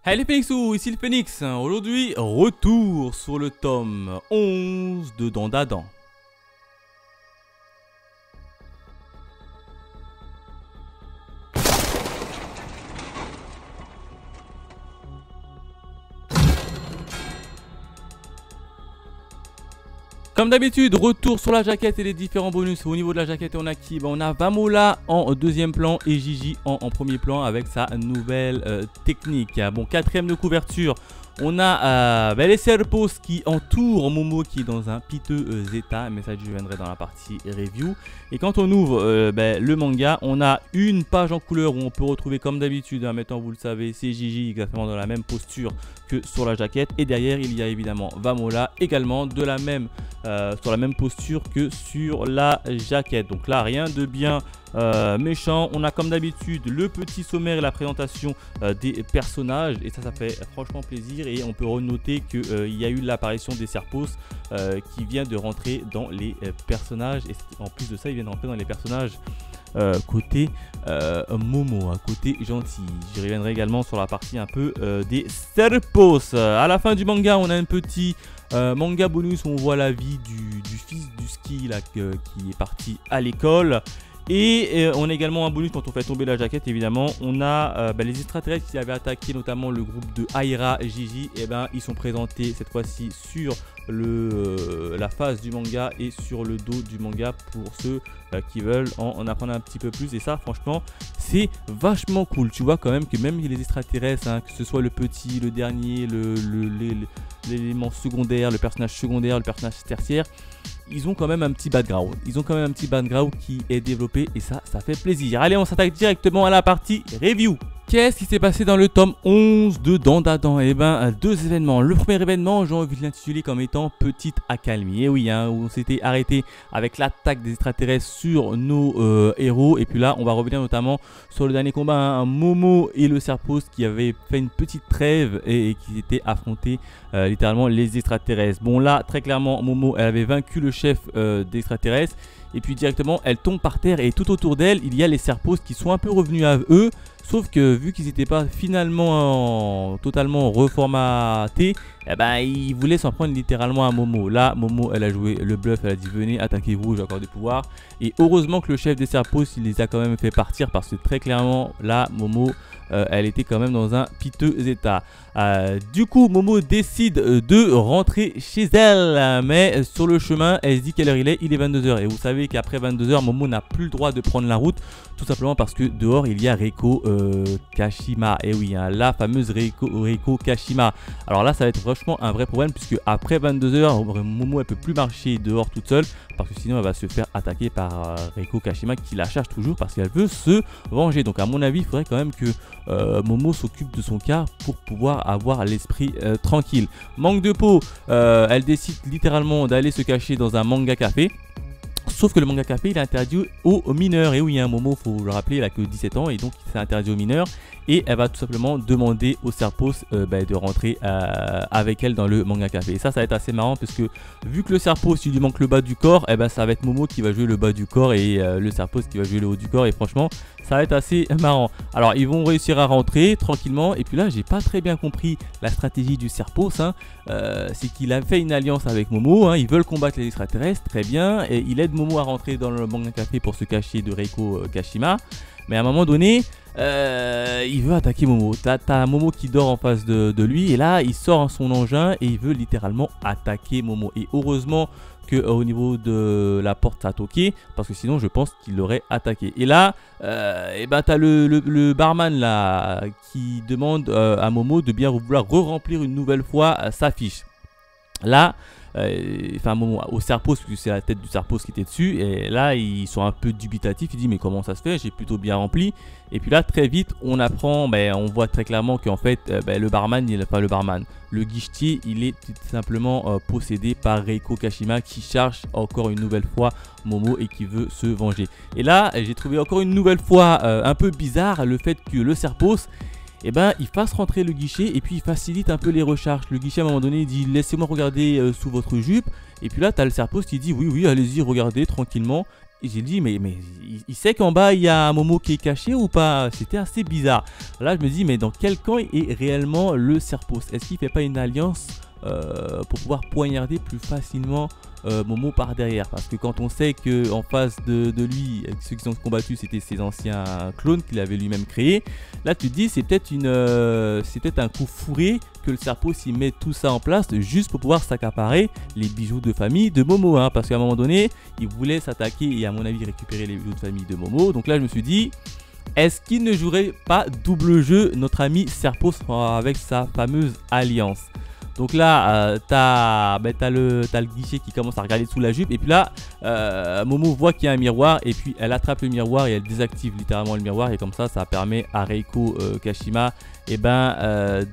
Hey les Phoenixous, ici le Phoenix. Aujourd'hui, retour sur le tome 11 de Dandadan. Comme d'habitude, retour sur la jaquette et les différents bonus. Au niveau de la jaquette, on a qui? On a Vamola en deuxième plan et Gigi en premier plan avec sa nouvelle technique. Bon, quatrième de couverture, on a les Serpos qui entourent Momo qui est dans un piteux état. Mais ça, je viendrai dans la partie review. Et quand on ouvre le manga, on a une page en couleur où on peut retrouver comme d'habitude, maintenant vous le savez, c'est Gigi exactement dans la même posture que sur la jaquette. Et derrière, il y a évidemment Vamola également de la même sur la même posture que sur la jaquette. Donc là, rien de bien méchant. On a comme d'habitude le petit sommaire et la présentation des personnages. Et ça fait franchement plaisir. Et on peut renoter qu'il y a eu l'apparition des Serpos qui vient de rentrer dans les personnages. Et en plus de ça, ils viennent rentrer dans les personnages côté Momo, côté gentil. J'y reviendrai également sur la partie un peu des Serpos. À la fin du manga, on a un petit manga bonus où on voit la vie du fils du ski là, qui est parti à l'école. Et on a également un bonus quand on fait tomber la jaquette, évidemment. On a les extraterrestres qui avaient attaqué notamment le groupe de Aira Gigi. Et ils sont présentés cette fois-ci sur la face du manga et sur le dos du manga pour ceux qui veulent en apprendre un petit peu plus. Et ça, franchement, c'est vachement cool. Tu vois quand même que même les extraterrestres, que ce soit le petit, le dernier, l'élément secondaire, le personnage secondaire, le personnage tertiaire, ils ont quand même un petit background. Ils ont quand même un petit background qui est développé et ça fait plaisir. Allez, on s'attaque directement à la partie review. Qu'est-ce qui s'est passé dans le tome 11 de Dandadan? Deux événements. Le premier événement, j'ai envie de l'intituler comme étant Petite accalmie. Et oui, où on s'était arrêté avec l'attaque des extraterrestres sur nos héros. Et puis là, on va revenir notamment sur le dernier combat. Momo et le Serpos qui avaient fait une petite trêve et qui étaient affrontés littéralement les extraterrestres. Bon là, très clairement, Momo, elle avait vaincu le chef des extraterrestres. Et puis directement, elle tombe par terre et tout autour d'elle, il y a les Serpos qui sont un peu revenus à eux. Sauf que vu qu'ils n'étaient pas finalement totalement reformatés, ils voulaient s'en prendre littéralement à Momo. Là, Momo, elle a joué le bluff, elle a dit venez, attaquez-vous, j'ai encore des pouvoirs. Et heureusement que le chef des Serpos, il les a quand même fait partir parce que très clairement, là, Momo, elle était quand même dans un piteux état. Du coup, Momo décide de rentrer chez elle. Mais sur le chemin, elle se dit quelle heure il est 22 h. Et vous savez qu'après 22 h, Momo n'a plus le droit de prendre la route. Tout simplement parce que dehors, il y a Reiko Kashima. Et oui, la fameuse Reiko Kashima. Alors là, ça va être franchement un vrai problème puisque après 22 h, Momo, elle peut plus marcher dehors toute seule. Parce que sinon, elle va se faire attaquer par Reiko Kashima qui la charge toujours parce qu'elle veut se venger. Donc à mon avis, il faudrait quand même que Momo s'occupe de son cas pour pouvoir avoir l'esprit tranquille. Manque de peau, elle décide littéralement d'aller se cacher dans un manga café. Sauf que le manga café, il est interdit aux mineurs. Et oui, Momo, faut le rappeler, elle a que 17 ans et donc c'est interdit aux mineurs. Et elle va tout simplement demander au Serpos de rentrer avec elle dans le manga café. Et ça va être assez marrant parce que vu que le Serpos, il lui manque le bas du corps, ça va être Momo qui va jouer le bas du corps et le Serpos qui va jouer le haut du corps. Et franchement, ça va être assez marrant. Alors, ils vont réussir à rentrer tranquillement. Et puis là, j'ai pas très bien compris la stratégie du Serpos. C'est qu'il a fait une alliance avec Momo. Ils veulent combattre les extraterrestres, très bien. Et il aide Momo à rentrer dans le manga café pour se cacher de Reiko Kashima. Mais à un moment donné, il veut attaquer Momo. T'as Momo qui dort en face de lui. Et là, il sort son engin et il veut littéralement attaquer Momo. Et heureusement qu'au niveau de la porte, ça a toqué. Parce que sinon, je pense qu'il l'aurait attaqué. Et là, t'as le barman là qui demande à Momo de bien vouloir re-remplir une nouvelle fois sa fiche. Là, Momo au Serpos, puisque c'est la tête du Serpos qui était dessus, et là ils sont un peu dubitatifs, ils disent mais comment ça se fait, j'ai plutôt bien rempli. Et puis là très vite on apprend, on voit très clairement qu'en fait le guichetier il est tout simplement possédé par Reiko Kashima qui cherche encore une nouvelle fois Momo et qui veut se venger. Et là j'ai trouvé encore une nouvelle fois un peu bizarre le fait que le Serpos il fasse rentrer le guichet et puis il facilite un peu les recharges. Le guichet à un moment donné il dit laissez-moi regarder sous votre jupe. Et puis là tu as le Serpos qui dit oui allez-y regardez tranquillement. j'ai dit mais il sait qu'en bas il y a un Momo qui est caché ou pas? C'était assez bizarre. Là je me dis mais dans quel camp est réellement le Serpos? Est-ce qu'il fait pas une alliance pour pouvoir poignarder plus facilement Momo par derrière? Parce que quand on sait que en face de lui, ceux qui sont combattus c'était ses anciens clones qu'il avait lui-même créés, là tu te dis c'est peut-être un coup fourré que le Serpos il met tout ça en place juste pour pouvoir s'accaparer les bijoux de famille de Momo, hein, parce qu'à un moment donné il voulait s'attaquer et à mon avis récupérer les bijoux de famille de Momo. Donc là je me suis dit, est-ce qu'il ne jouerait pas double jeu notre ami Serpos avec sa fameuse alliance? Donc là, t'as le guichet qui commence à regarder sous la jupe. Et puis là, Momo voit qu'il y a un miroir. Et puis elle attrape le miroir et elle désactive littéralement le miroir. Et comme ça permet à Reiko Kashima de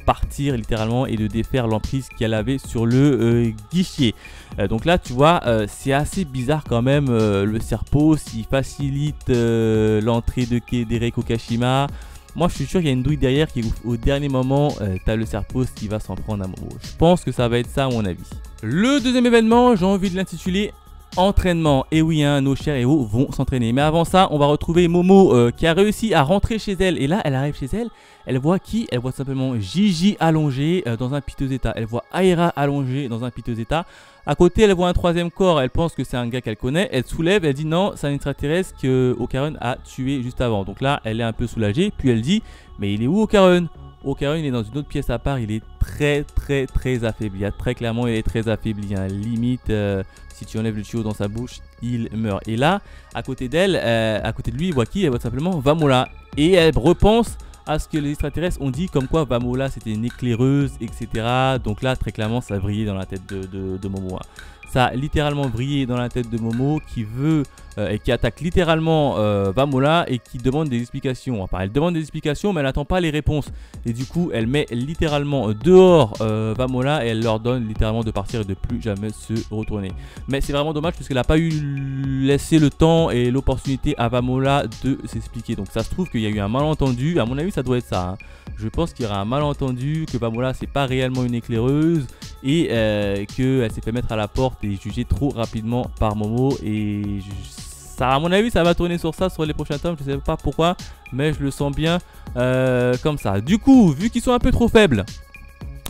partir littéralement et de défaire l'emprise qu'elle avait sur le guichet. Donc là, tu vois, c'est assez bizarre quand même. Le Serpos, il facilite l'entrée de Reiko Kashima. Moi je suis sûr qu'il y a une douille derrière qui au dernier moment t'as le Serpos qui va s'en prendre à Momo. Je pense que ça va être ça à mon avis. Le deuxième événement, j'ai envie de l'intituler entraînement. Et oui, hein, nos chers héros vont s'entraîner. Mais avant ça, on va retrouver Momo qui a réussi à rentrer chez elle. Et là, elle arrive chez elle. Elle voit qui? Elle voit simplement Gigi allongé dans un piteux état. Elle voit Aira allongé dans un piteux état. À côté, elle voit un troisième corps. Elle pense que c'est un gars qu'elle connaît. Elle soulève. Elle dit non, c'est un extraterrestre que Okarun a tué juste avant. Donc là, elle est un peu soulagée. Puis elle dit, mais il est où Okarun? Okarun il est dans une autre pièce à part. Il est très affaibli. Très clairement, il est très affaibli. Hein. Limite, si tu enlèves le tuyau dans sa bouche, il meurt. Et là, à côté d'elle, à côté de lui, il voit qui? Elle voit simplement Vamola. Et elle repense à ce que les extraterrestres ont dit, comme quoi Vamola c'était une éclaireuse, etc. Donc là, très clairement, ça a brillé dans la tête de Momo. Hein. Ça a littéralement brillé dans la tête de Momo qui veut et qui attaque littéralement Vamola et qui demande des explications. Enfin, elle demande des explications mais elle n'attend pas les réponses. Et du coup, elle met littéralement dehors Vamola et elle leur donne littéralement de partir et de plus jamais se retourner. Mais c'est vraiment dommage parce qu'elle n'a pas eu laissé le temps et l'opportunité à Vamola de s'expliquer. Donc ça se trouve qu'il y a eu un malentendu. À mon avis, ça doit être ça. Hein. Je pense qu'il y aura un malentendu, que Vamola c'est pas réellement une éclaireuse et qu'elle s'est fait mettre à la porte et jugée trop rapidement par Momo. Et ça, à mon avis, ça va tourner sur ça sur les prochains tomes. Je sais pas pourquoi, mais je le sens bien comme ça. Du coup, vu qu'ils sont un peu trop faibles,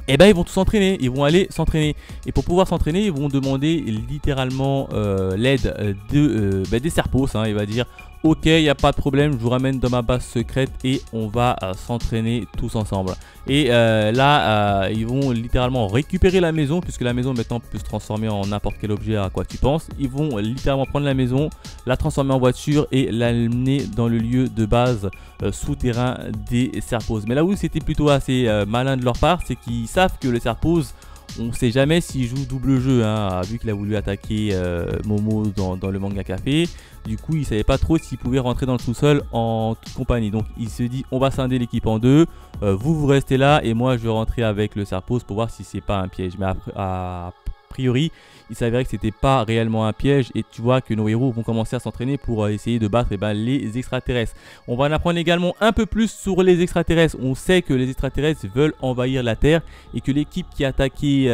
et ben ils vont tous s'entraîner, ils vont aller s'entraîner. Et pour pouvoir s'entraîner, ils vont demander littéralement l'aide des Serpos. Hein, il va dire ok, il n'y a pas de problème, je vous ramène dans ma base secrète et on va s'entraîner tous ensemble. Et là, ils vont littéralement récupérer la maison, puisque la maison maintenant peut se transformer en n'importe quel objet à quoi tu penses. Ils vont littéralement prendre la maison, la transformer en voiture et l'amener dans le lieu de base souterrain des Serpos. Mais là où c'était plutôt assez malin de leur part, c'est qu'ils savent que le Serpos, on ne sait jamais s'il joue double jeu, hein, vu qu'il a voulu attaquer Momo dans le manga café. Du coup, il ne savait pas trop s'il pouvait rentrer dans le sous-sol en toute compagnie. Donc, il se dit, on va scinder l'équipe en deux. Vous restez là et moi, je vais rentrer avec le Serpos pour voir si c'est pas un piège. Mais a priori, il s'avérait que c'était pas réellement un piège et tu vois que nos héros vont commencer à s'entraîner pour essayer de battre les extraterrestres. On va en apprendre également un peu plus sur les extraterrestres. On sait que les extraterrestres veulent envahir la Terre et que l'équipe qui a attaqué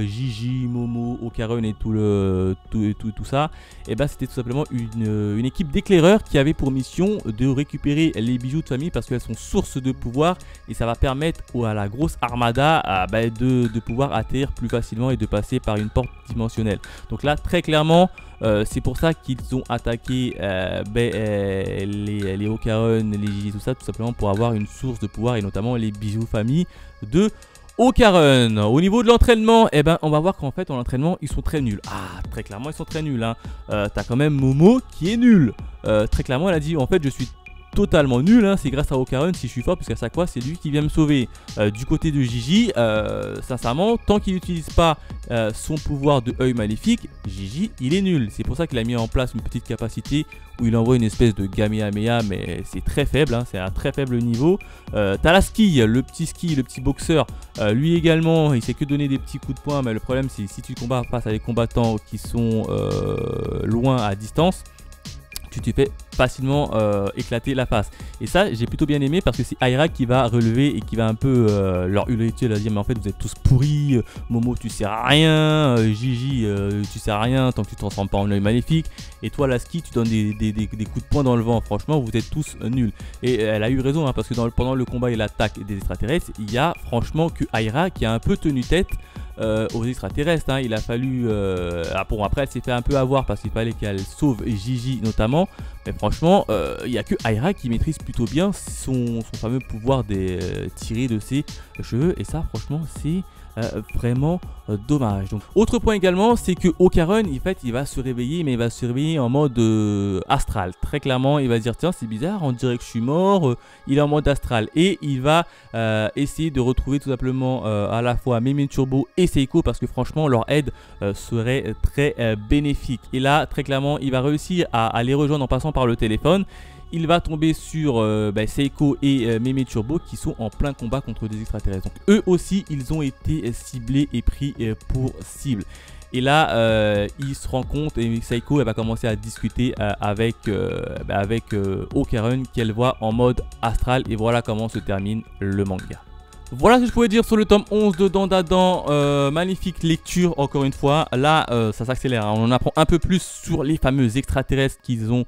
Gigi, Momo, Okarun et tout ça, et ben c'était tout simplement une équipe d'éclaireurs qui avait pour mission de récupérer les bijoux de famille parce qu'elles sont source de pouvoir et ça va permettre à la grosse armada de pouvoir atterrir plus facilement et de passer par une porte dimensionnelle. Donc là très clairement c'est pour ça qu'ils ont attaqué les Okarun, les Gigi, tout ça, tout simplement pour avoir une source de pouvoir et notamment les bijoux famille de Okarun. Au niveau de l'entraînement, eh ben, on va voir qu'en fait en entraînement ils sont très nuls. Ah, très clairement ils sont très nuls. Hein. T'as quand même Momo qui est nul. Très clairement elle a dit en fait je suis totalement nul, hein. C'est grâce à Okarun si je suis fort parce qu'à chaque fois c'est lui qui vient me sauver. Du côté de Gigi, sincèrement, tant qu'il n'utilise pas son pouvoir de œil maléfique, Gigi il est nul. C'est pour ça qu'il a mis en place une petite capacité où il envoie une espèce de Kamehameha, mais c'est très faible, hein. C'est à un très faible niveau. T'as la ski, le petit boxeur, lui également il sait que donner des petits coups de poing, mais le problème c'est si tu combats face à des combattants qui sont loin à distance, tu te fais facilement éclater la face. Et ça, j'ai plutôt bien aimé parce que c'est Aira qui va relever et qui va un peu leur hurler dessus, dire mais en fait vous êtes tous pourris, Momo tu sers à rien, Gigi tu sers à rien tant que tu te transformes pas en œil maléfique, et toi Lasky tu donnes des coups de poing dans le vent, franchement vous êtes tous nuls. Et elle a eu raison parce que pendant le combat et l'attaque des extraterrestres, il y a franchement que Aira qui a un peu tenu tête aux extraterrestres. Il a fallu bon, après elle s'est fait un peu avoir parce qu'il fallait qu'elle sauve Gigi notamment, mais franchement il n'y a que Aira qui maîtrise plutôt bien son fameux pouvoir des tirer de ses cheveux, et ça franchement c'est vraiment dommage. Donc, autre point également, c'est que Ocaron, en fait, il va se réveiller, mais il va se réveiller en mode astral. Très clairement, il va se dire tiens, c'est bizarre, on dirait que je suis mort. Il est en mode astral et il va essayer de retrouver tout simplement à la fois Mémé Turbo et Seiko, parce que franchement, leur aide serait très bénéfique. Et là, très clairement, il va réussir à les rejoindre en passant par le téléphone. Il va tomber sur Seiko et Mémé Turbo qui sont en plein combat contre des extraterrestres. Donc eux aussi, ils ont été ciblés et pris pour cible. Et là, il se rend compte et Seiko elle va commencer à discuter avec Ocaron qu'elle voit en mode astral. Et voilà comment se termine le manga. Voilà ce que je pouvais dire sur le tome 11 de Dandadan. Magnifique lecture encore une fois. Là ça s'accélère, on en apprend un peu plus sur les fameux extraterrestres qu'ils ont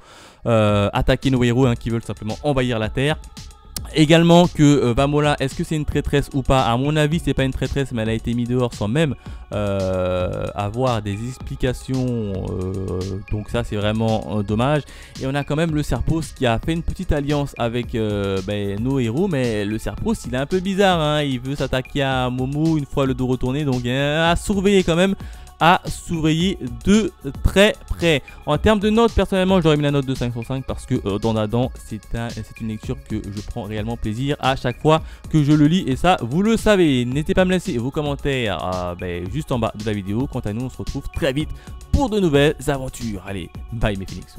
attaqué nos héros, qui veulent simplement envahir la Terre. Également que Vamola, est-ce que c'est une traîtresse ou pas? À mon avis c'est pas une traîtresse, mais elle a été mise dehors sans même avoir des explications, donc ça c'est vraiment dommage. Et on a quand même le Serpos qui a fait une petite alliance avec nos héros, mais le Serpos il est un peu bizarre, il veut s'attaquer à Momo une fois le dos retourné, donc à surveiller quand même. À surveiller de très près. En termes de notes, personnellement j'aurais mis la note de 5 sur 5 parce que Dandadan c'est une lecture que je prends réellement plaisir à chaque fois que je le lis, et ça vous le savez. N'hésitez pas à me laisser vos commentaires juste en bas de la vidéo. Quant à nous, on se retrouve très vite pour de nouvelles aventures. Allez, bye mes Phoenix.